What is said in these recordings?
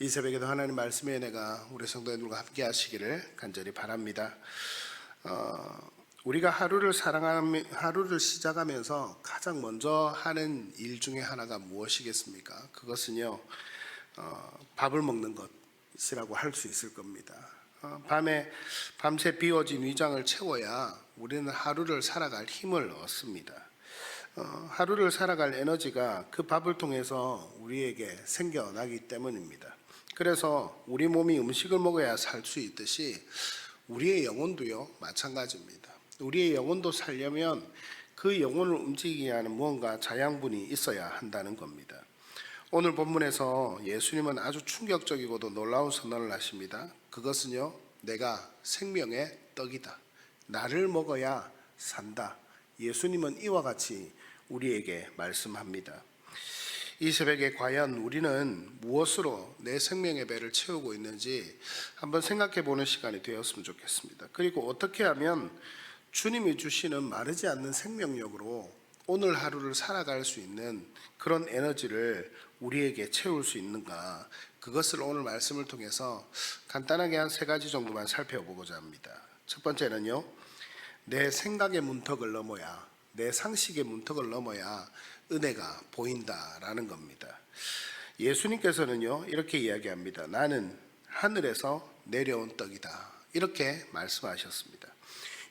이 새벽에도 하나님 말씀의 은혜가 우리 성도님들과 함께 하시기를 간절히 바랍니다. 우리가 하루를 시작하면서 가장 먼저 하는 일 중에 하나가 무엇이겠습니까? 그것은요, 밥을 먹는 것이라고 할 수 있을 겁니다. 밤새 비워진 위장을 채워야 우리는 하루를 살아갈 힘을 얻습니다. 하루를 살아갈 에너지가 그 밥을 통해서 우리에게 생겨나기 때문입니다. 그래서 우리 몸이 음식을 먹어야 살 수 있듯이 우리의 영혼도요 마찬가지입니다. 우리의 영혼도 살려면 그 영혼을 움직이게 하는 무언가 자양분이 있어야 한다는 겁니다. 오늘 본문에서 예수님은 아주 충격적이고도 놀라운 선언을 하십니다. 그것은요, 내가 생명의 떡이다. 나를 먹어야 산다. 예수님은 이와 같이 우리에게 말씀합니다. 이 새벽에 과연 우리는 무엇으로 내 생명의 배를 채우고 있는지 한번 생각해 보는 시간이 되었으면 좋겠습니다. 그리고 어떻게 하면 주님이 주시는 마르지 않는 생명력으로 오늘 하루를 살아갈 수 있는 그런 에너지를 우리에게 채울 수 있는가, 그것을 오늘 말씀을 통해서 간단하게 한 3가지 정도만 살펴보고자 합니다. 첫 번째는요, 내 생각의 문턱을 넘어야, 내 상식의 문턱을 넘어야 은혜가 보인다라는 겁니다. 예수님께서는요 이렇게 이야기합니다. 나는 하늘에서 내려온 떡이다, 이렇게 말씀하셨습니다.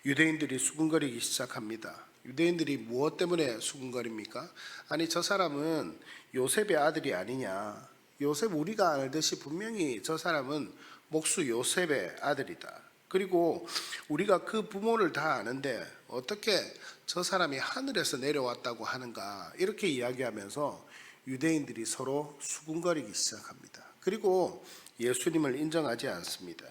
유대인들이 수군거리기 시작합니다. 유대인들이 무엇 때문에 수군거립니까? 아니, 저 사람은 요셉의 아들이 아니냐, 요셉 우리가 알듯이 분명히 저 사람은 목수 요셉의 아들이다. 그리고 우리가 그 부모를 다 아는데 어떻게 저 사람이 하늘에서 내려왔다고 하는가, 이렇게 이야기하면서 유대인들이 서로 수군거리기 시작합니다. 그리고 예수님을 인정하지 않습니다.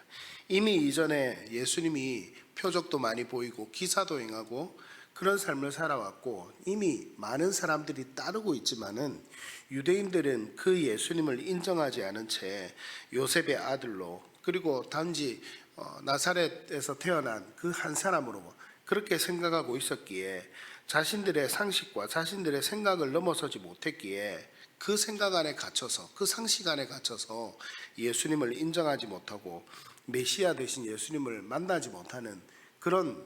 이미 이전에 예수님이 표적도 많이 보이고 기사도 행하고 그런 삶을 살아왔고 이미 많은 사람들이 따르고 있지만은 유대인들은 그 예수님을 인정하지 않은 채 요셉의 아들로, 그리고 단지 나사렛에서 태어난 그 한 사람으로 그렇게 생각하고 있었기에 자신들의 상식과 자신들의 생각을 넘어서지 못했기에 그 생각 안에 갇혀서, 그 상식 안에 갇혀서 예수님을 인정하지 못하고 메시아 되신 예수님을 만나지 못하는 그런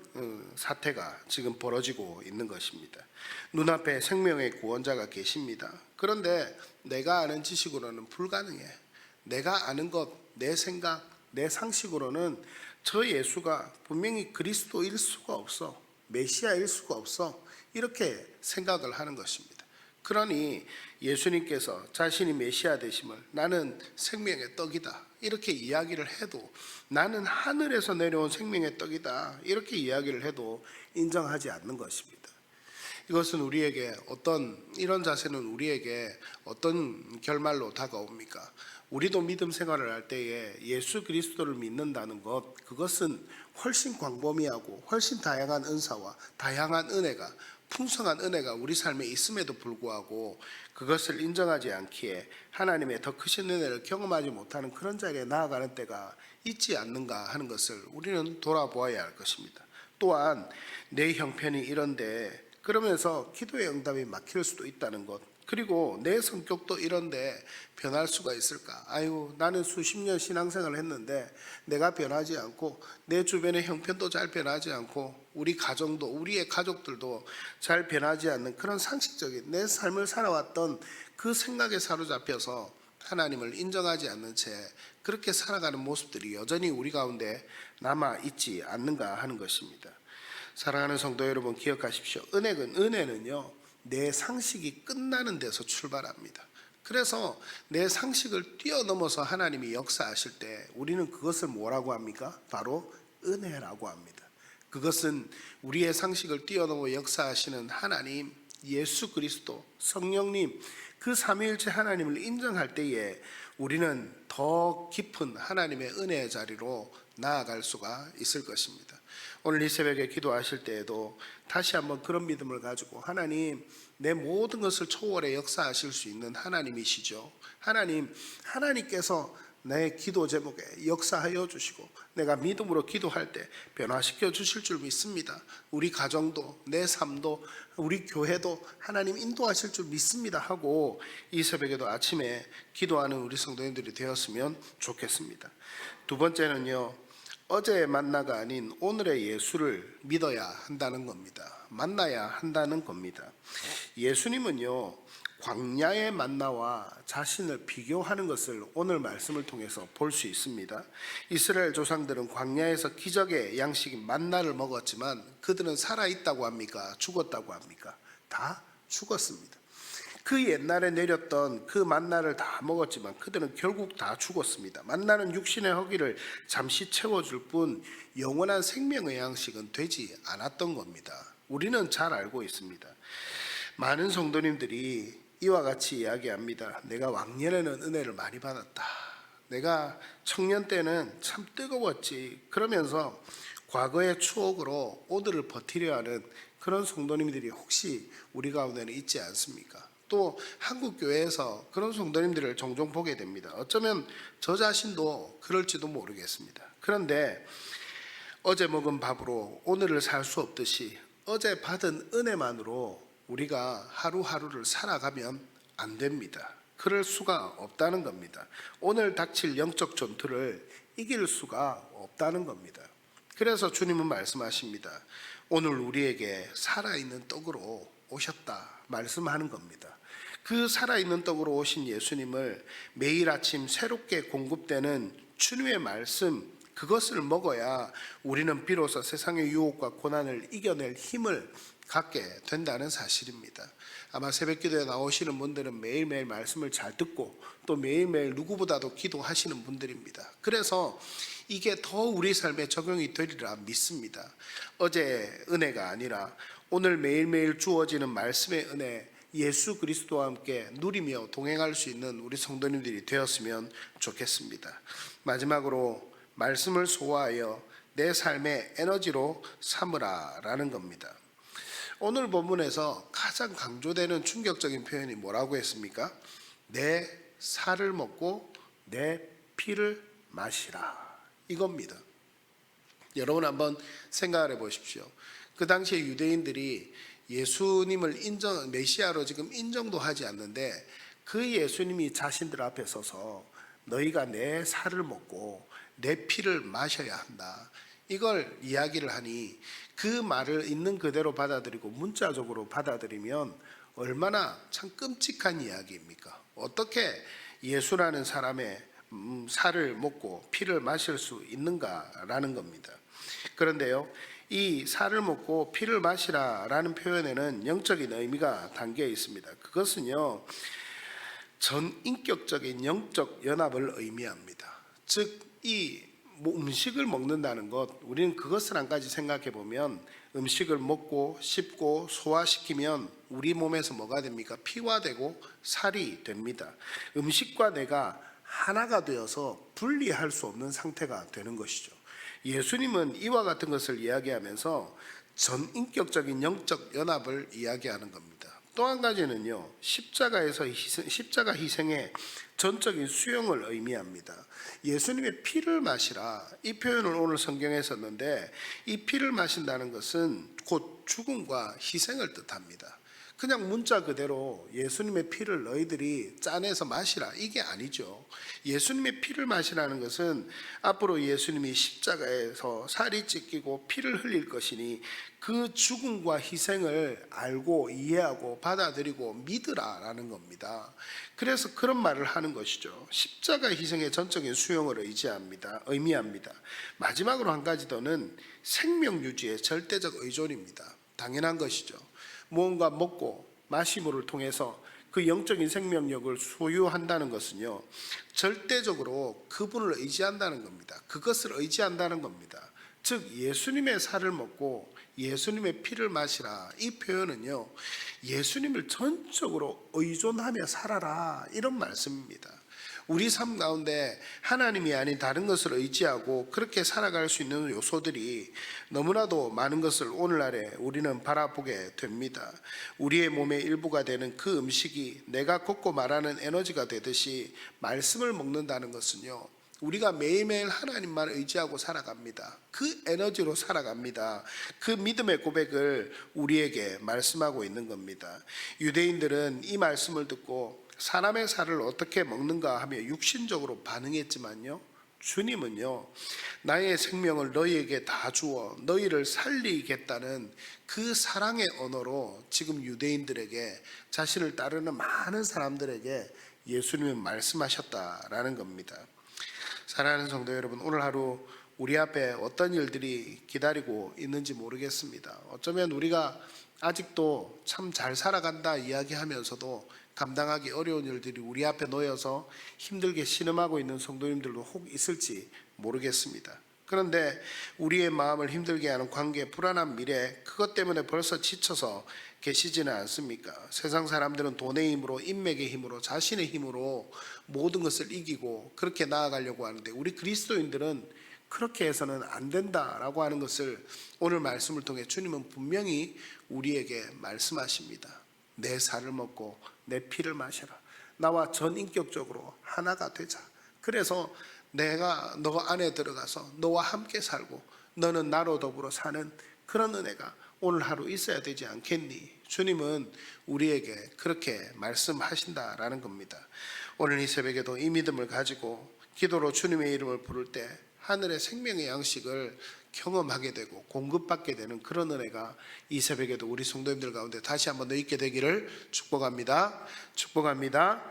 사태가 지금 벌어지고 있는 것입니다. 눈앞에 생명의 구원자가 계십니다. 그런데 내가 아는 지식으로는 불가능해. 내가 아는 것, 내 생각, 내 상식으로는 저 예수가 분명히 그리스도일 수가 없어, 메시아일 수가 없어, 이렇게 생각을 하는 것입니다. 그러니 예수님께서 자신이 메시아 되심을 나는 생명의 떡이다 이렇게 이야기를 해도, 나는 하늘에서 내려온 생명의 떡이다 이렇게 이야기를 해도 인정하지 않는 것입니다. 이것은 우리에게 이런 자세는 우리에게 어떤 결말로 다가옵니까? 우리도 믿음 생활을 할 때에 예수 그리스도를 믿는다는 것, 그것은 훨씬 광범위하고 훨씬 다양한 은사와 다양한 은혜가, 풍성한 은혜가 우리 삶에 있음에도 불구하고 그것을 인정하지 않기에 하나님의 더 크신 은혜를 경험하지 못하는 그런 자리에 나아가는 때가 있지 않는가 하는 것을 우리는 돌아보아야 할 것입니다. 또한 내 형편이 이런데 그러면서 기도의 응답이 막힐 수도 있다는 것, 그리고 내 성격도 이런데 변할 수가 있을까? 아유, 나는 수십 년 신앙생활을 했는데 내가 변하지 않고 내 주변의 형편도 잘 변하지 않고 우리 가정도, 우리의 가족들도 잘 변하지 않는 그런 상식적인 내 삶을 살아왔던 그 생각에 사로잡혀서 하나님을 인정하지 않는 채 그렇게 살아가는 모습들이 여전히 우리 가운데 남아있지 않는가 하는 것입니다. 사랑하는 성도 여러분, 기억하십시오. 은혜는요 내 상식이 끝나는 데서 출발합니다. 그래서 내 상식을 뛰어넘어서 하나님이 역사하실 때 우리는 그것을 뭐라고 합니까? 바로 은혜라고 합니다. 그것은 우리의 상식을 뛰어넘어 역사하시는 하나님, 예수 그리스도, 성령님, 그 삼위일체 하나님을 인정할 때에 우리는 더 깊은 하나님의 은혜의 자리로 나아갈 수가 있을 것입니다. 오늘 이 새벽에 기도하실 때에도 다시 한번 그런 믿음을 가지고, 하나님, 내 모든 것을 초월해 역사하실 수 있는 하나님이시죠. 하나님께서 내 기도 제목에 역사하여 주시고 내가 믿음으로 기도할 때 변화시켜 주실 줄 믿습니다. 우리 가정도 내 삶도 우리 교회도 하나님 인도하실 줄 믿습니다 하고 이 새벽에도 아침에 기도하는 우리 성도님들이 되었으면 좋겠습니다. 두 번째는요, 어제의 만나가 아닌 오늘의 예수를 믿어야 한다는 겁니다. 만나야 한다는 겁니다. 예수님은요, 광야의 만나와 자신을 비교하는 것을 오늘 말씀을 통해서 볼 수 있습니다. 이스라엘 조상들은 광야에서 기적의 양식인 만나를 먹었지만 그들은 살아있다고 합니까? 죽었다고 합니까? 다 죽었습니다. 그 옛날에 내렸던 그 만나를 다 먹었지만 그들은 결국 다 죽었습니다. 만나는 육신의 허기를 잠시 채워줄 뿐 영원한 생명의 양식은 되지 않았던 겁니다. 우리는 잘 알고 있습니다. 많은 성도님들이 이와 같이 이야기합니다. 내가 왕년에는 은혜를 많이 받았다. 내가 청년 때는 참 뜨거웠지. 그러면서 과거의 추억으로 오늘을 버티려 하는 그런 성도님들이 혹시 우리 가운데는 있지 않습니까? 또 한국교회에서 그런 성도님들을 종종 보게 됩니다. 어쩌면 저 자신도 그럴지도 모르겠습니다. 그런데 어제 먹은 밥으로 오늘을 살 수 없듯이 어제 받은 은혜만으로 우리가 하루하루를 살아가면 안 됩니다. 그럴 수가 없다는 겁니다. 오늘 닥칠 영적 전투를 이길 수가 없다는 겁니다. 그래서 주님은 말씀하십니다. 오늘 우리에게 살아있는 떡으로 오셨다 말씀하는 겁니다. 그 살아있는 떡으로 오신 예수님을 매일 아침 새롭게 공급되는 주님의 말씀, 그것을 먹어야 우리는 비로소 세상의 유혹과 고난을 이겨낼 힘을 갖게 된다는 사실입니다. 아마 새벽기도에 나오시는 분들은 매일매일 말씀을 잘 듣고 또 매일매일 누구보다도 기도하시는 분들입니다. 그래서 이게 더 우리 삶에 적용이 되리라 믿습니다. 어제의 은혜가 아니라 오늘 매일매일 주어지는 말씀의 은혜, 예수 그리스도와 함께 누리며 동행할 수 있는 우리 성도님들이 되었으면 좋겠습니다. 마지막으로 말씀을 소화하여 내 삶의 에너지로 삼으라 라는 겁니다. 오늘 본문에서 가장 강조되는 충격적인 표현이 뭐라고 했습니까? 내 살을 먹고 내 피를 마시라, 이겁니다. 여러분 한번 생각을 해보십시오. 그 당시에 유대인들이 예수님을 메시아로 지금 인정도 하지 않는데 그 예수님이 자신들 앞에 서서 너희가 내 살을 먹고 내 피를 마셔야 한다, 이걸 이야기를 하니 그 말을 있는 그대로 받아들이고 문자적으로 받아들이면 얼마나 참 끔찍한 이야기입니까? 어떻게 예수라는 사람의 살을 먹고 피를 마실 수 있는가라는 겁니다. 그런데요, 이 살을 먹고 피를 마시라라는 표현에는 영적인 의미가 담겨 있습니다. 그것은요, 전인격적인 영적 연합을 의미합니다. 즉, 이 음식을 먹는다는 것, 우리는 그것을 한 가지 생각해 보면 음식을 먹고 씹고 소화시키면 우리 몸에서 뭐가 됩니까? 피가 되고 살이 됩니다. 음식과 내가 하나가 되어서 분리할 수 없는 상태가 되는 것이죠. 예수님은 이와 같은 것을 이야기하면서 전인격적인 영적 연합을 이야기하는 겁니다. 또 한 가지는요, 십자가 희생의 전적인 수용을 의미합니다. 예수님의 피를 마시라, 이 표현을 오늘 성경에 썼는데 이 피를 마신다는 것은 곧 죽음과 희생을 뜻합니다. 그냥 문자 그대로 예수님의 피를 너희들이 짜내서 마시라, 이게 아니죠. 예수님의 피를 마시라는 것은 앞으로 예수님이 십자가에서 살이 찢기고 피를 흘릴 것이니 그 죽음과 희생을 알고 이해하고 받아들이고 믿으라라는 겁니다. 그래서 그런 말을 하는 것이죠. 십자가 희생의 전적인 수용을 의미합니다. 마지막으로 한 가지 더는 생명 유지의 절대적 의존입니다. 당연한 것이죠. 무언가 먹고 마심을 통해서 그 영적인 생명력을 소유한다는 것은요, 절대적으로 그분을 의지한다는 겁니다. 그것을 의지한다는 겁니다. 즉 예수님의 살을 먹고 예수님의 피를 마시라, 이 표현은요, 예수님을 전적으로 의존하며 살아라, 이런 말씀입니다. 우리 삶 가운데 하나님이 아닌 다른 것을 의지하고 그렇게 살아갈 수 있는 요소들이 너무나도 많은 것을 오늘날에 우리는 바라보게 됩니다. 우리의 몸의 일부가 되는 그 음식이 내가 걷고 말하는 에너지가 되듯이 말씀을 먹는다는 것은요, 우리가 매일매일 하나님만 의지하고 살아갑니다. 그 에너지로 살아갑니다. 그 믿음의 고백을 우리에게 말씀하고 있는 겁니다. 유대인들은 이 말씀을 듣고 사람의 살을 어떻게 먹는가 하며 육신적으로 반응했지만요, 주님은요, 나의 생명을 너희에게 다 주어 너희를 살리겠다는 그 사랑의 언어로 지금 유대인들에게, 자신을 따르는 많은 사람들에게 예수님은 말씀하셨다라는 겁니다. 사랑하는 성도 여러분, 오늘 하루 우리 앞에 어떤 일들이 기다리고 있는지 모르겠습니다. 어쩌면 우리가 아직도 참 잘 살아간다 이야기하면서도 감당하기 어려운 일들이 우리 앞에 놓여서 힘들게 신음하고 있는 성도님들도 혹 있을지 모르겠습니다. 그런데 우리의 마음을 힘들게 하는 관계, 불안한 미래, 그것 때문에 벌써 지쳐서 계시지는 않습니까? 세상 사람들은 돈의 힘으로, 인맥의 힘으로, 자신의 힘으로 모든 것을 이기고 그렇게 나아가려고 하는데, 우리 그리스도인들은 그렇게 해서는 안 된다라고 하는 것을 오늘 말씀을 통해 주님은 분명히 우리에게 말씀하십니다. 내 살을 먹고 내 피를 마셔라. 나와 전인격적으로 하나가 되자. 그래서 내가 너 안에 들어가서 너와 함께 살고 너는 나로 더불어 사는 그런 은혜가 오늘 하루 있어야 되지 않겠니? 주님은 우리에게 그렇게 말씀하신다라는 겁니다. 오늘 이 새벽에도 이 믿음을 가지고 기도로 주님의 이름을 부를 때 하늘의 생명의 양식을 경험하게 되고 공급받게 되는 그런 은혜가 이 새벽에도 우리 성도님들 가운데 다시 한번 더 있게 되기를 축복합니다. 축복합니다.